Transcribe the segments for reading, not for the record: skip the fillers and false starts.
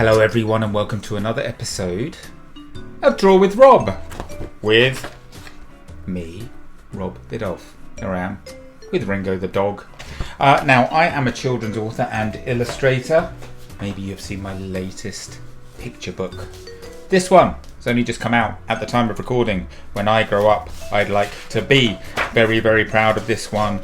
Hello everyone and welcome to another episode of Draw with Rob with me, Rob Biddulph. Here I am with Ringo the dog. Now I am a children's author and illustrator. Maybe you've seen my latest picture book. This one has only just come out at the time of recording. When I grow up, I'd like to be. Very, very proud of this one.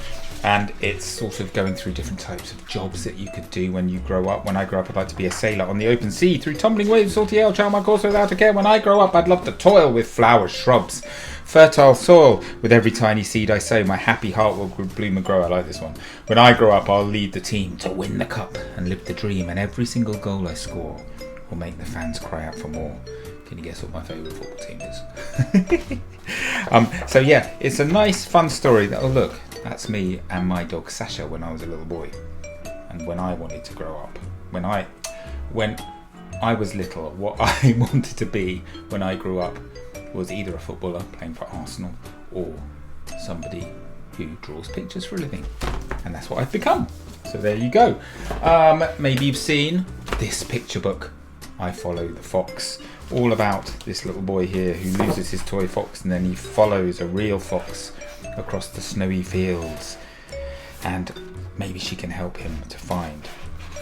And it's sort of going through different types of jobs that you could do when you grow up. When I grow up, I'd like to be a sailor on the open sea, through tumbling waves, salty ale, chow my course without a care. When I grow up, I'd love to toil with flowers, shrubs, fertile soil. With every tiny seed I sow, my happy heart will bloom and grow. I like this one. When I grow up, I'll lead the team to win the cup and live the dream. And every single goal I score will make the fans cry out for more. Can you guess what my favourite football team is? So yeah, it's a nice, fun story. Oh look. That's me and my dog Sasha when I was a little boy, and when I wanted to grow up. When I was little, what I wanted to be when I grew up was either a footballer playing for Arsenal or somebody who draws pictures for a living, and that's what I've become. So there you go. Maybe you've seen this picture book. I follow the fox, all about this little boy here who loses his toy fox and then he follows a real fox across the snowy fields, and maybe she can help him to find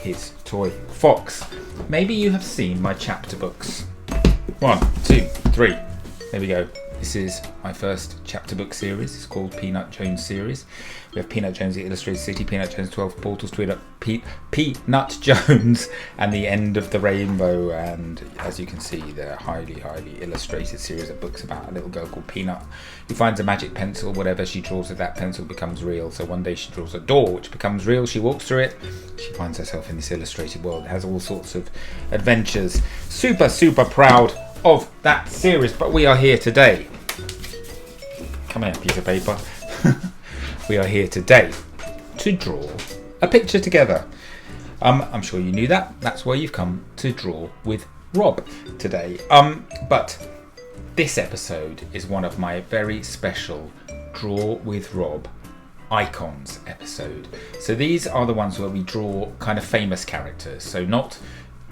his toy fox. Maybe you have seen my chapter books. 1, 2, 3. There we go. This is my first chapter book series. It's called Peanut Jones series. We have Peanut Jones, the Illustrated City, Peanut Jones, 12 Portals, Twitter, Peanut Jones, and the End of the Rainbow. And as you can see, they're highly, highly illustrated series of books about a little girl called Peanut who finds a magic pencil. Whatever she draws with that pencil becomes real. So one day she draws a door which becomes real. She walks through it. She finds herself in this illustrated world. It has all sorts of adventures. Super, super proud of that series. But we are here today. Come here, piece of paper. We are here today to draw a picture together. I'm sure you knew that. That's why you've come to Draw with Rob today. But this episode is one of my very special Draw with Rob icons episode. So these are the ones where we draw kind of famous characters. So not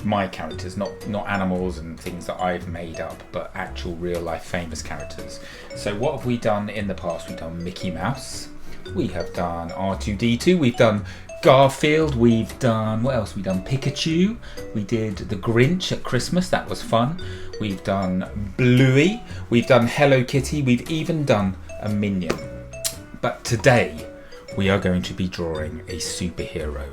my characters, not animals and things that I've made up, but actual real life famous characters. So what have we done in the past? We've done Mickey Mouse, we have done R2-D2, we've done Garfield, we've done, what else? We've done Pikachu, we did the Grinch at Christmas, that was fun. We've done Bluey, we've done Hello Kitty, we've even done a Minion. But today we are going to be drawing a superhero.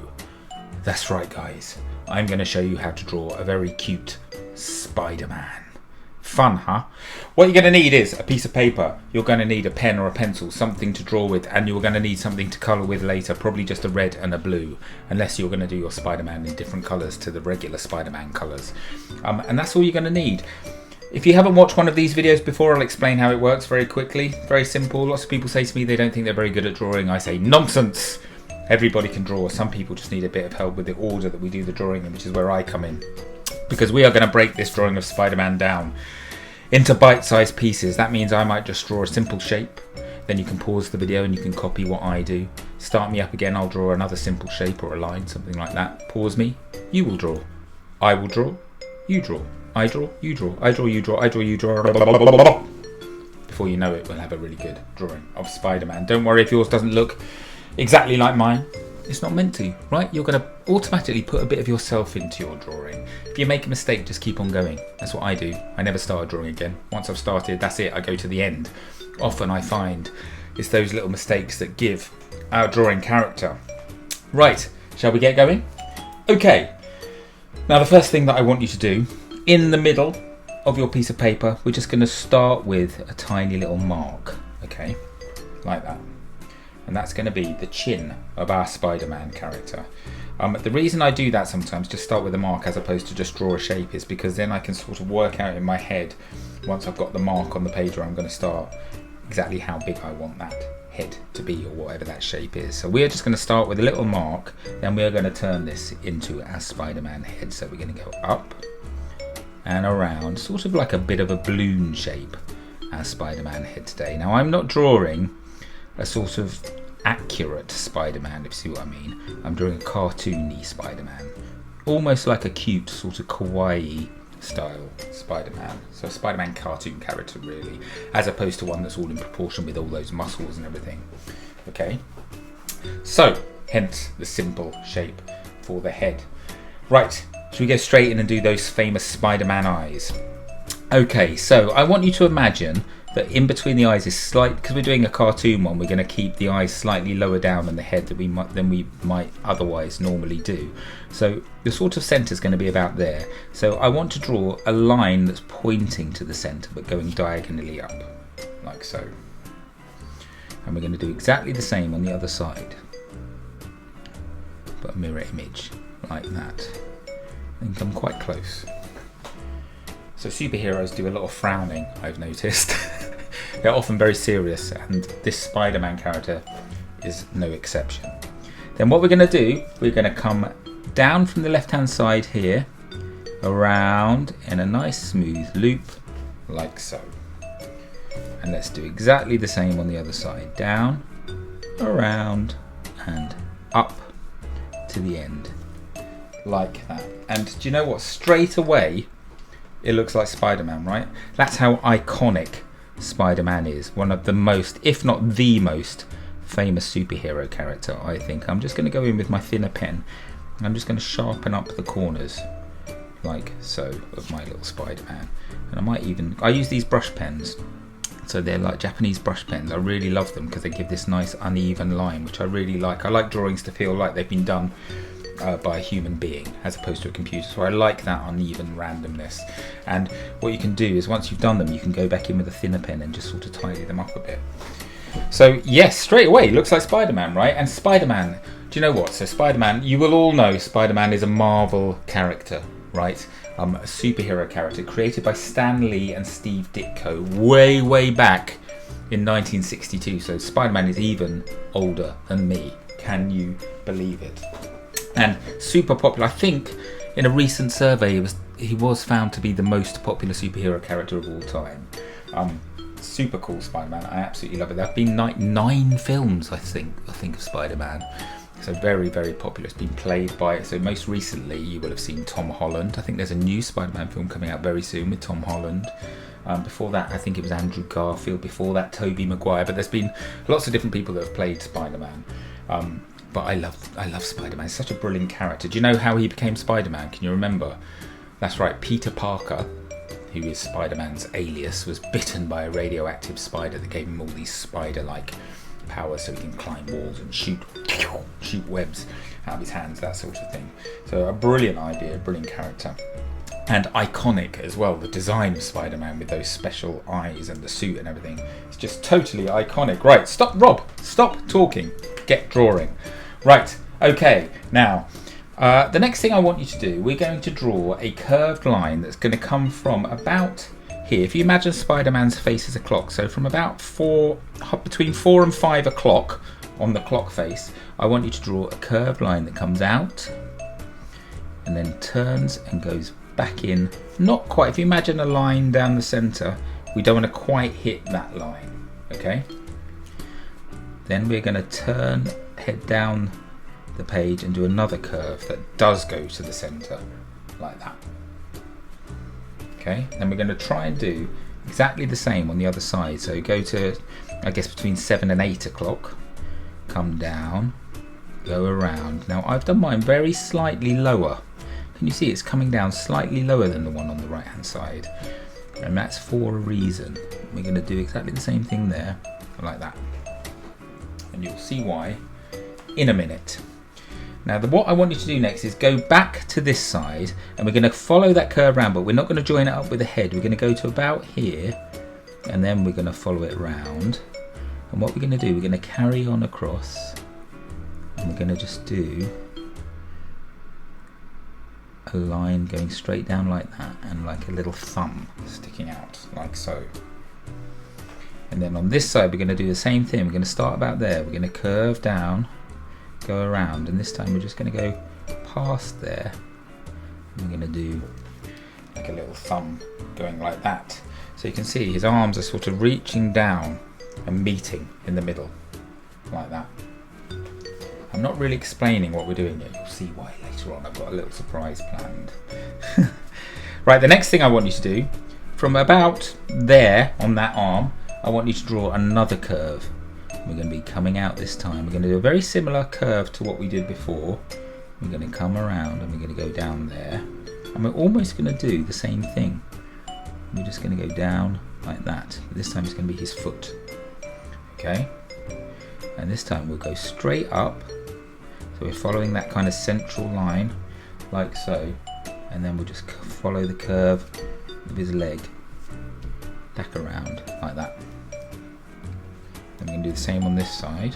That's right guys, I'm going to show you how to draw a very cute Spider-Man. Fun, huh? What you're going to need is a piece of paper. You're going to need a pen or a pencil, something to draw with, and you're going to need something to colour with later, probably just a red and a blue, unless you're going to do your Spider-Man in different colours to the regular Spider-Man colours. And that's all you're going to need. If you haven't watched one of these videos before, I'll explain how it works very quickly. Very simple. Lots of people say to me they don't think they're very good at drawing. I say, nonsense! Everybody can draw. Some people just need a bit of help with the order that we do the drawing in, which is where I come in. Because we are going to break this drawing of Spider-Man down into bite-sized pieces. That means I might just draw a simple shape. Then you can pause the video and you can copy what I do. Start me up again, I'll draw another simple shape or a line, something like that. Pause me, you will draw. I will draw, you draw. I draw, you draw. I draw, you draw. I draw, you draw. Before you know it, we'll have a really good drawing of Spider-Man. Don't worry if yours doesn't look exactly like mine. It's not meant to, right? You're going to automatically put a bit of yourself into your drawing. If you make a mistake, just keep on going. That's what I do. I never start drawing again. Once I've started, that's it. I go to the end. Often I find it's those little mistakes that give our drawing character. Right, shall we get going? Okay. Now the first thing that I want you to do, in the middle of your piece of paper, we're just going to start with a tiny little mark. Okay, like that. And that's going to be the chin of our Spider-Man character. The reason I do that sometimes, just start with a mark as opposed to just draw a shape, is because then I can sort of work out in my head, once I've got the mark on the page where I'm going to start, exactly how big I want that head to be or whatever that shape is. So we're just going to start with a little mark, then we're going to turn this into our Spider-Man head. So we're going to go up and around, sort of like a bit of a balloon shape, our Spider-Man head today. Now I'm not drawing a sort of accurate Spider-Man, if you see what I mean. I'm drawing a cartoony Spider-Man. almost like a cute sort of kawaii style Spider-Man. So a Spider-Man cartoon character really, as opposed to one that's all in proportion with all those muscles and everything. Okay, so hence the simple shape for the head. Right, should we go straight in and do those famous Spider-Man eyes? Okay, so I want you to imagine that in between the eyes is slight, because we're doing a cartoon one, we're going to keep the eyes slightly lower down than the head than we might otherwise normally do. So the sort of centre is going to be about there. So I want to draw a line that's pointing to the centre but going diagonally up, like so. And we're going to do exactly the same on the other side, but a mirror image like that. I think I'm quite close. So superheroes do a lot of frowning, I've noticed. They're often very serious, and this Spider-Man character is no exception. Then what we're going to do, we're going to come down from the left-hand side here, around in a nice smooth loop, like so. And let's do exactly the same on the other side. Down, around, and up to the end, like that. And do you know what? Straight away, it looks like Spider-Man, right? That's how iconic Spider-Man is. One of the most, if not the most, famous superhero character, I think. I'm just going to go in with my thinner pen. I'm just going to sharpen up the corners, like so, of my little Spider-Man. And I use these brush pens. So they're like Japanese brush pens. I really love them because they give this nice uneven line, which I really like. I like drawings to feel like they've been done by a human being as opposed to a computer, so I like that uneven randomness. And what you can do is once you've done them, you can go back in with a thinner pen and just sort of tidy them up a bit. So yes, straight away it looks like Spider-Man, right? And Spider-Man, do you know what? So Spider-Man, you will all know Spider-Man is a Marvel character, right? A superhero character created by Stan Lee and Steve Ditko way back in 1962. So Spider-Man is even older than me. Can you believe it? And super popular. I think in a recent survey he was found to be the most popular superhero character of all time. Super cool Spider-Man. I absolutely love it. There have been 9 films I think of Spider-Man. So very popular. It's been played by, so most recently you will have seen Tom Holland. I think there's a new Spider-Man film coming out very soon with Tom Holland. Before that I think it was Andrew Garfield. Before that Tobey Maguire. But there's been lots of different people that have played Spider-Man. But I love Spider-Man. He's such a brilliant character. Do you know how he became Spider-Man? Can you remember? That's right, Peter Parker, who is Spider-Man's alias, was bitten by a radioactive spider that gave him all these spider-like powers, so he can climb walls and shoot webs out of his hands, that sort of thing. So a brilliant idea, a brilliant character. And iconic as well, the design of Spider-Man with those special eyes and the suit and everything. It's just totally iconic. Right, stop, Rob, stop talking, get drawing. Right, okay, now the next thing I want you to do, we're going to draw a curved line that's going to come from about here. If you imagine Spider-Man's face as a clock, so from about between 4 and 5 o'clock on the clock face, I want you to draw a curved line that comes out and then turns and goes back in. Not quite, if you imagine a line down the centre, we don't want to quite hit that line, okay? Then we're going to head down the page and do another curve that does go to the centre, like that. Okay, then we're going to try and do exactly the same on the other side. So go to, I guess, between 7 and 8 o'clock, come down, go around. Now I've done mine very slightly lower. Can you see it's coming down slightly lower than the one on the right hand side? And that's for a reason. We're going to do exactly the same thing there, like that. And you'll see why in a minute. Now what I want you to do next is go back to this side, and we're going to follow that curve round, but we're not going to join it up with the head. We're going to go to about here, and then we're going to follow it round. And what we're going to do, we're going to carry on across, and we're going to just do a line going straight down like that, and like a little thumb sticking out, like so. And then on this side we're going to do the same thing. We're going to start about there, we're going to curve down, go around, and this time we're just going to go past there, and we're going to do like a little thumb going like that. So you can see his arms are sort of reaching down and meeting in the middle, like that. I'm not really explaining what we're doing yet. You'll see why later on. I've got a little surprise planned. Right, the next thing I want you to do, from about there on that arm, I want you to draw another curve. We're going to be coming out this time. We're going to do a very similar curve to what we did before. We're going to come around and we're going to go down there. And we're almost going to do the same thing. We're just going to go down like that. This time it's going to be his foot. Okay? And this time we'll go straight up. So we're following that kind of central line, like so. And then we'll just follow the curve of his leg back around like that. Then we're going to do the same on this side.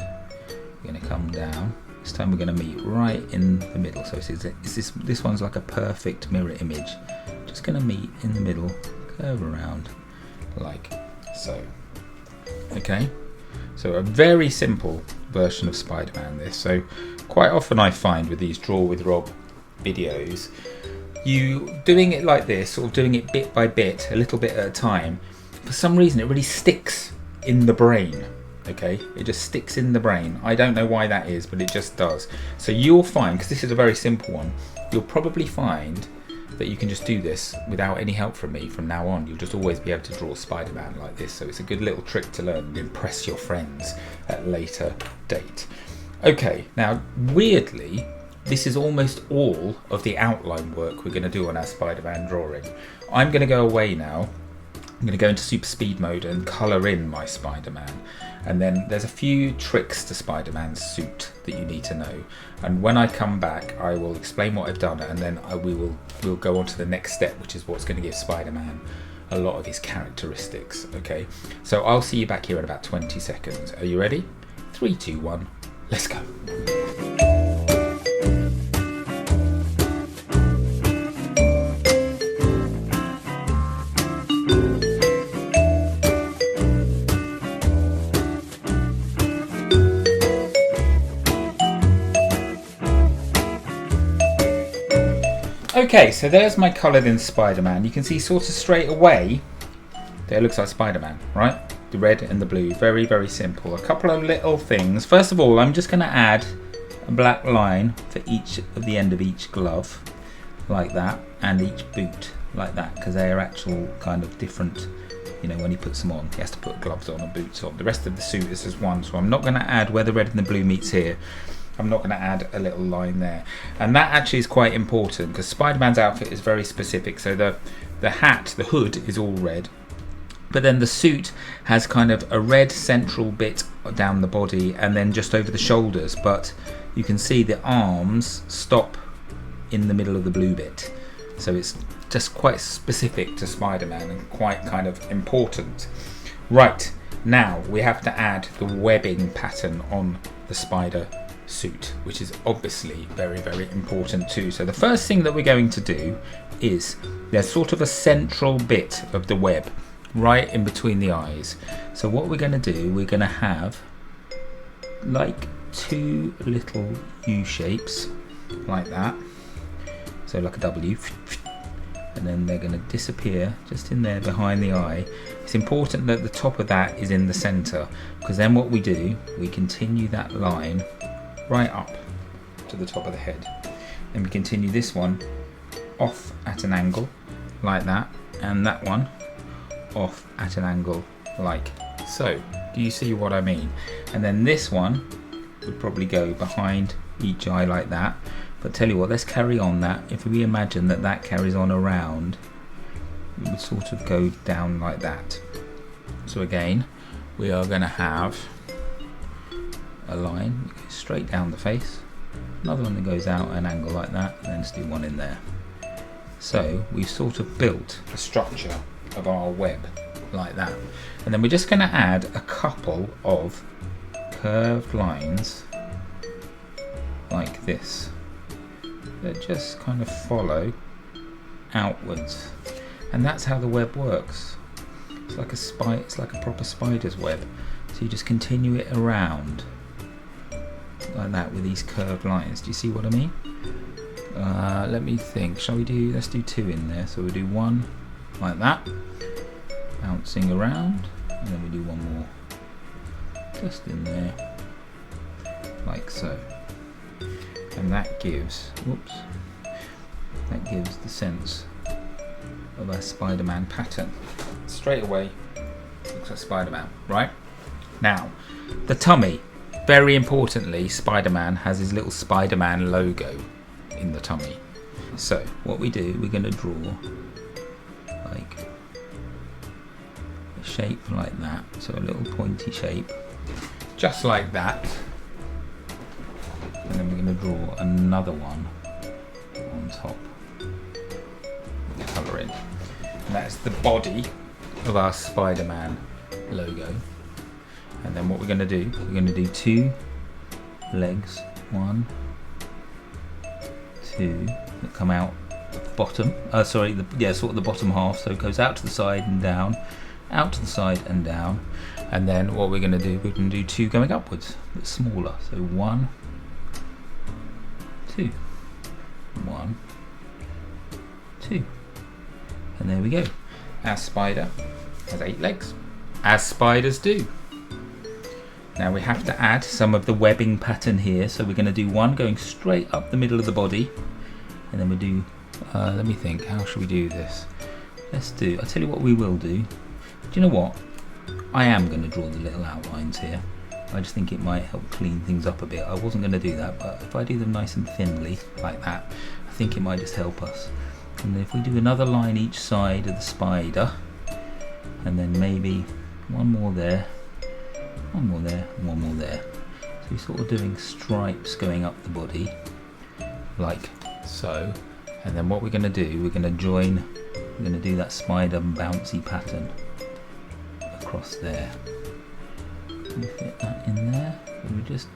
We're going to come down. This time we're going to meet right in the middle. So this one's like a perfect mirror image. Just going to meet in the middle, curve around like so. Okay, so a very simple version of Spider-Man this. So quite often I find with these Draw with Rob videos, you doing it like this, sort of doing it bit by bit, a little bit at a time, for some reason it really sticks in the brain. Okay, it just sticks in the brain. I don't know why that is, but it just does. So you'll find, because this is a very simple one, you'll probably find that you can just do this without any help from me from now on. You'll just always be able to draw Spider-Man like this. So it's a good little trick to learn and impress your friends at a later date. Okay, now weirdly, this is almost all of the outline work we're going to do on our Spider-Man drawing. I'm going to go away now. I'm going to go into super speed mode and colour in my Spider-Man. And then there's a few tricks to Spider-Man's suit that you need to know. And when I come back, I will explain what I've done, and then we'll go on to the next step, which is what's going to give Spider-Man a lot of his characteristics. Okay, so I'll see you back here in about 20 seconds. Are you ready? 3, 2, 1, let's go. Okay, so there's my coloured in Spider-Man. You can see sort of straight away, there it looks like Spider-Man, right? The red and the blue, very, very simple. A couple of little things. First of all, I'm just going to add a black line for each of the end of each glove, like that, and each boot, like that, because they are actual kind of different, you know, when he puts them on, he has to put gloves on and boots on. The rest of the suit is just one, so I'm not going to add where the red and the blue meets here. I'm not going to add a little line there, and that actually is quite important because Spider-Man's outfit is very specific. So the hat, the hood is all red, but then the suit has kind of a red central bit down the body and then just over the shoulders, but you can see the arms stop in the middle of the blue bit, so it's just quite specific to Spider-Man and quite kind of important. Right, now we have to add the webbing pattern on the spider suit, which is obviously very, very important too. So the first thing that we're going to do is there's sort of a central bit of the web right in between the eyes. So what we're going to do, we're going to have like 2 little U shapes like that, so like a W, and then they're going to disappear just in there behind the eye. It's important that the top of that is in the center, because then what we do, we continue that line right up to the top of the head. Then we continue this one off at an angle like that, and that one off at an angle like so. Do you see what I mean? And then this one would probably go behind each eye like that. But tell you what, let's carry on that. If we imagine that that carries on around, it would sort of go down like that. So again, we are going to have a line that goes straight down the face, another one that goes out at an angle like that, and then let's do one in there. So we've sort of built the structure of our web like that, and then we're just going to add a couple of curved lines like this that just kind of follow outwards, and that's how the web works. It's like it's like a proper spider's web. So you just continue it around like that with these curved lines. Do you see what I mean? Let me think. Let's do 2 in there. So we'll do 1 like that, bouncing around, and then we do 1 more just in there like so. And that gives, whoops, that gives the sense of our Spider-Man pattern. Straight away, looks like Spider-Man, right? Now, the tummy. Very importantly, Spider-Man has his little Spider-Man logo in the tummy. So what we do, we're going to draw like a shape like that. So a little pointy shape, just like that. And then we're going to draw another one on top. Colour in. And that's the body of our Spider-Man logo. And then what we're going to do, we're going to do 2 legs, 1, 2, that come out the bottom. Sort of the bottom half. So it goes out to the side and down, out to the side and down. And then what we're going to do, we're going to do 2 going upwards, but smaller. So 1, 2, 1, 2, and there we go. Our spider has 8 legs, as spiders do. Now we have to add some of the webbing pattern here, so we're going to do 1 going straight up the middle of the body, and then we do, let me think, how should we do this? I'll tell you what we will do. Do you know what? I am going to draw the little outlines here. I just think it might help clean things up a bit. I wasn't going to do that, but if I do them nice and thinly, like that, I think it might just help us. And then if we do another line each side of the spider, and then maybe 1 more there, 1 more there, and 1 more there. So we're sort of doing stripes going up the body, like so. And then what we're going to do, we're going to join, we're going to do that spider bouncy pattern across there. Can we fit that in there? And we're just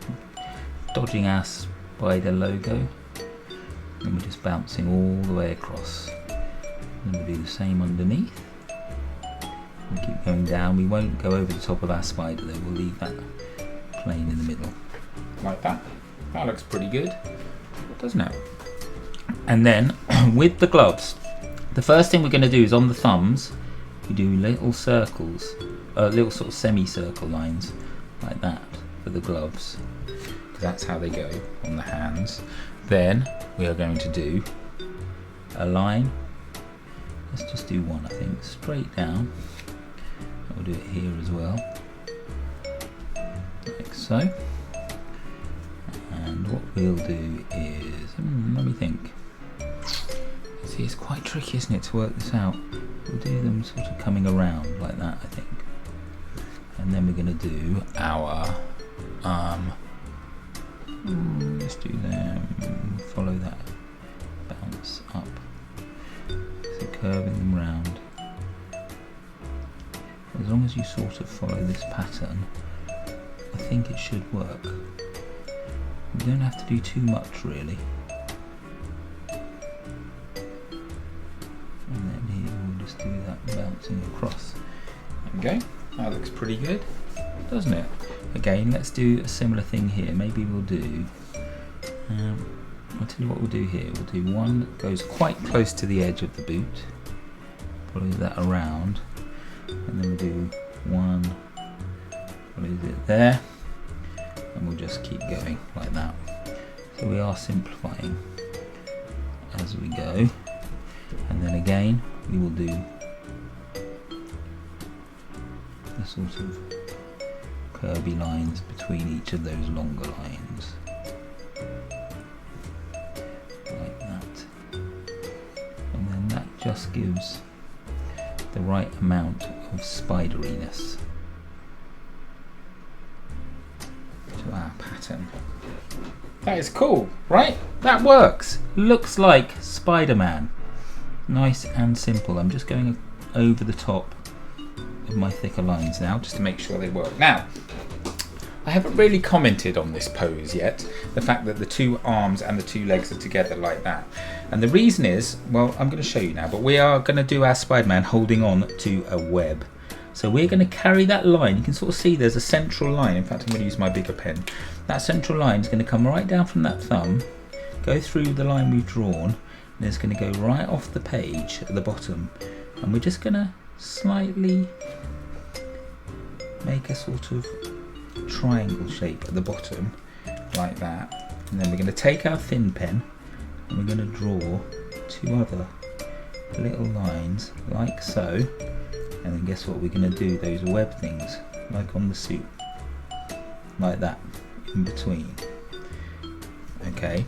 dodging our spider logo, and we're just bouncing all the way across. And we'll do the same underneath. We'll keep going down. We won't go over the top of our spider though, we'll leave that plain in the middle. Like that. That looks pretty good, doesn't it? And then with the gloves, the first thing we're going to do is on the thumbs, we do little circles, little sort of semicircle lines like that for the gloves, because that's how they go on the hands. Then we are going to do a line, let's just do 1 I think, straight down. We'll do it here as well, like so. And what we'll do is, let me think. See, it's quite tricky, isn't it, to work this out. We'll do them sort of coming around like that, I think. And then we're going to do our, let's do them, follow that bounce up. So curving them round. As long as you sort of follow this pattern, I think it should work. You don't have to do too much really. And then here we'll just do that bouncing across. Okay, that looks pretty good, doesn't it? Again, let's do a similar thing here. Maybe we'll do, I'll tell you what we'll do here. We'll do 1 that goes quite close to the edge of the boot, follow that around, and then we'll do 1, follows it there, and we'll just keep going like that. So we are simplifying as we go. And then again, we will do the sort of curvy lines between each of those longer lines, like that. And then that just gives the right amount of spideriness to our pattern. That is cool, right? That works. Looks like Spider-Man. Nice and simple. I'm just going over the top of my thicker lines now, just to make sure they work. Now, I haven't really commented on this pose yet, the fact that the 2 arms and the 2 legs are together like that. And the reason is, well, I'm going to show you now, but we are going to do our Spider-Man holding on to a web. So we're going to carry that line. You can sort of see there's a central line. In fact, I'm going to use my bigger pen. That central line is going to come right down from that thumb, go through the line we've drawn, and it's going to go right off the page at the bottom. And we're just going to slightly make a sort of triangle shape at the bottom, like that. And then we're going to take our thin pen and we're going to draw 2 other little lines like so. And then guess what, we're going to do those web things like on the suit, like that, in between. Okay,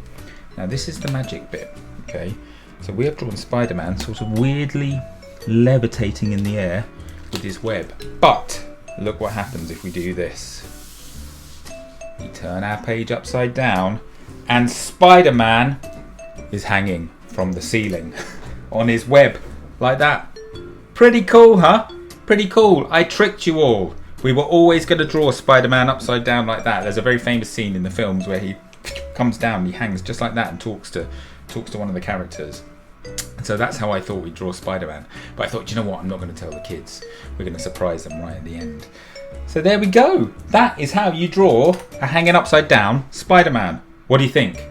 now this is the magic bit. Okay, so we have drawn Spider-Man sort of weirdly levitating in the air with his web, but look what happens if we do this. We turn our page upside down and Spider-Man is hanging from the ceiling on his web like that. Pretty cool, huh? Pretty cool. I tricked you all. We were always going to draw Spider-Man upside down like that. There's a very famous scene in the films where he comes down, he hangs just like that and talks to one of the characters. And so that's how I thought we'd draw Spider-Man. But I thought, you know what, I'm not going to tell the kids. We're going to surprise them right at the end. So there we go. That is how you draw a hanging upside down Spider-Man. What do you think?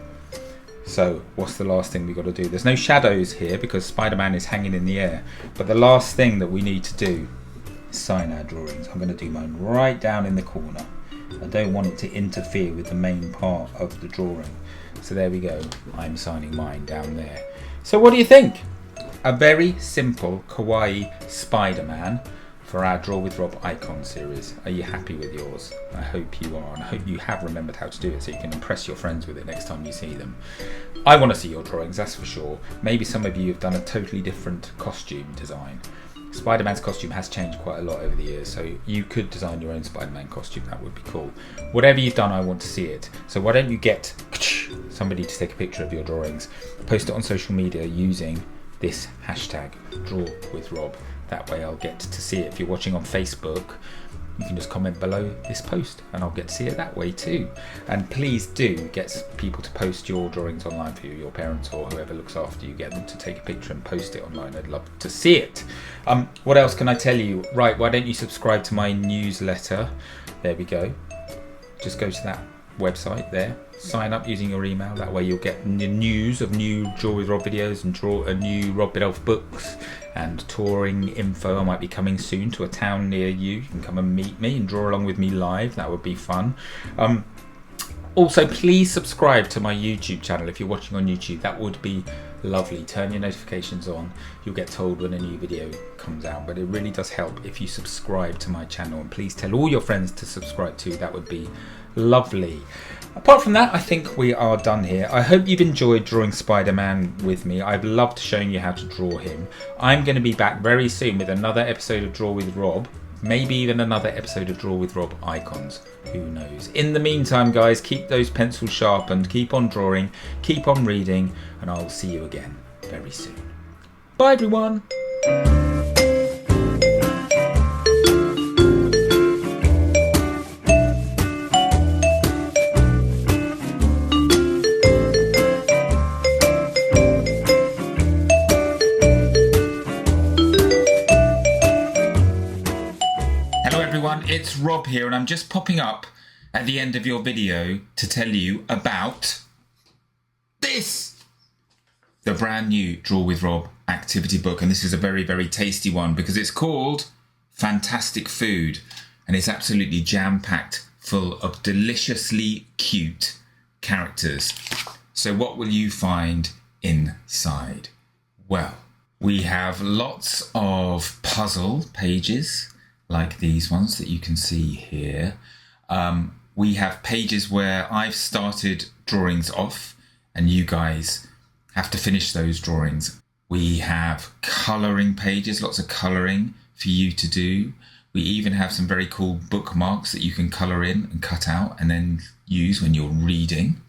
So what's the last thing we've got to do? There's no shadows here because Spider-Man is hanging in the air. But the last thing that we need to do is sign our drawings. I'm going to do mine right down in the corner. I don't want it to interfere with the main part of the drawing. So there we go. I'm signing mine down there. So what do you think? A very simple kawaii Spider-Man for our Draw with Rob icon series. Are you happy with yours? I hope you are, and I hope you have remembered how to do it so you can impress your friends with it next time you see them. I want to see your drawings, that's for sure. Maybe some of you have done a totally different costume design. Spider-Man's costume has changed quite a lot over the years, so you could design your own Spider-Man costume. That would be cool. Whatever you've done, I want to see it. So why don't you get somebody to take a picture of your drawings, post it on social media using this hashtag #DrawWithRob. That way I'll get to see it. If you're watching on Facebook, you can just comment below this post and I'll get to see it that way too. And please do get people to post your drawings online for you, your parents or whoever looks after you. Get them to take a picture and post it online. I'd love to see it. What else can I tell you? Right, why don't you subscribe to my newsletter? There we go. Just go to that website there, sign up using your email. That way you'll get news of new Draw with Rob videos and new Rob Biddulph books and touring info. I might be coming soon to a town near you. You can come and meet me and draw along with me live. That would be fun. Also, please subscribe to my YouTube channel if you're watching on YouTube. That would be lovely. Turn your notifications on. You'll get told when a new video comes out. But it really does help if you subscribe to my channel. And please tell all your friends to subscribe too. That would be lovely. Apart from that, I think we are done here. I hope you've enjoyed drawing Spider-Man with me. I've loved showing you how to draw him. I'm going to be back very soon with another episode of Draw with Rob. Maybe even another episode of Draw with Rob icons. Who knows? In the meantime, guys, keep those pencils sharpened, keep on drawing, keep on reading, and I'll see you again very soon. Bye, everyone. It's Rob here, and I'm just popping up at the end of your video to tell you about this, the brand new Draw with Rob activity book. And this is a very, very tasty one because it's called Fantastic Food, and it's absolutely jam-packed full of deliciously cute characters. So what will you find inside? Well, we have lots of puzzle pages like these ones that you can see here. We have pages where I've started drawings off and you guys have to finish those drawings. We have colouring pages, lots of colouring for you to do. We even have some very cool bookmarks that you can colour in and cut out and then use when you're reading.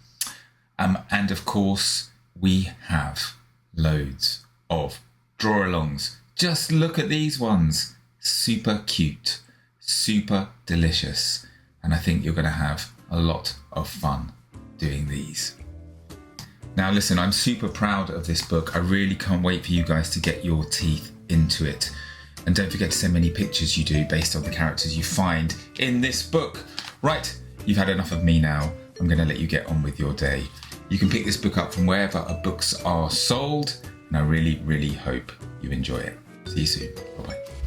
And of course, we have loads of draw-alongs. Just look at these ones. Super cute, super delicious, and I think you're going to have a lot of fun doing these. Now listen, I'm super proud of this book. I really can't wait for you guys to get your teeth into it. And don't forget to send me any pictures you do based on the characters you find in this book. Right, you've had enough of me now. I'm going to let you get on with your day. You can pick this book up from wherever books are sold, and I really, really hope you enjoy it. See you soon. Bye-bye.